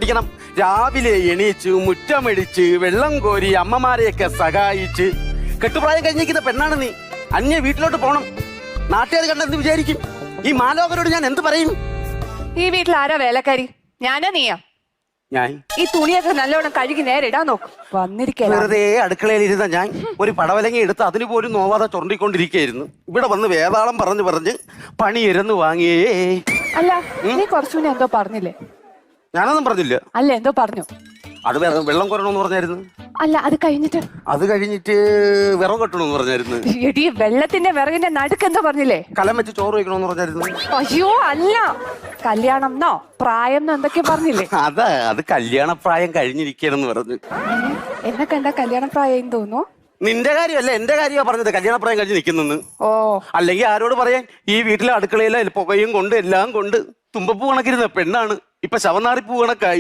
പഠിക്കണം. രാവിലെ എണീച്ച് മുറ്റമടിച്ച് വെള്ളം കോരി അമ്മമാരെയൊക്കെ സഹായിച്ച് കെട്ടുപ്രായം കഴിഞ്ഞിരിക്കുന്ന പെണ്ണാണ് നീ. അന്യ വീട്ടിലോട്ട് പോണം. നാട്ടുകാർ കണ്ടെന്ത് വിചാരിക്കും? ഈ മാലോകരോട് ഞാൻ എന്ത് പറയും? ഈ വീട്ടിൽ ആരാ വേലക്കാരി? ഞാനാ നീയാ? ഞാൻ ഈ തുണിയൊക്കെ നല്ലോണം കഴുകി നേരെ ഇടാൻ നോക്കും. വന്നിരിക്കല വെറുതെ അടുക്കളയിൽ ഇരുന്ന ഞാൻ ഒരു പടവലങ്ങി എടുത്ത് അതിന് പോലും നോവാതെ ചുരണ്ടിക്കൊണ്ടിരിക്കുകയായിരുന്നു. ഇവിടെ വന്ന് വേതാളം പറഞ്ഞ് പണി ഇരുന്ന് വാങ്ങിയേ. അല്ല, നീ കുറച്ചു മുന്നേ എന്തോ പറഞ്ഞില്ലേ? ഞാനൊന്നും പറഞ്ഞില്ല. അല്ല, എന്തോ പറഞ്ഞു. അത് വെള്ളം കുറയണമെന്ന് പറഞ്ഞായിരുന്നു. അല്ല, അത് കഴിഞ്ഞിട്ട് വിറവ് കെട്ടണമെന്ന് പറഞ്ഞായിരുന്നു. എടി, വെള്ളത്തിന്റെ വിറകിന്റെ നടുക്ക് എന്തോ പറഞ്ഞില്ലേ? കലം വെച്ച് ചോറ് വയ്ക്കണമെന്ന് പറഞ്ഞായിരുന്നു. അയ്യോ അല്ല, കല്യാണം എന്നോ പ്രായം എന്നോ എന്തൊക്കെ പറഞ്ഞില്ലേ? അത് കല്യാണപ്രായം കഴിഞ്ഞിരിക്കണെന്ന് പറഞ്ഞു. എന്നെ കണ്ട കല്യാണപ്രായം തോന്നുന്നു. നിന്റെ കാര്യമല്ല, എന്റെ കാര്യമാ പറഞ്ഞത്. കല്യാണപ്രായം കഴിഞ്ഞ് നിൽക്കുന്നെന്ന്. ഓ, അല്ലെങ്കിൽ ആരോട് പറയാൻ? ഈ വീട്ടിലെ അടുക്കളയിലെ പുകയും കൊണ്ട് എല്ലാം കൊണ്ട് തുമ്പപ്പൂ കണക്കിരുന്ന പെണ്ണാണ് ഇപ്പൊ ശവനാറിപ്പൂ കണക്കായി.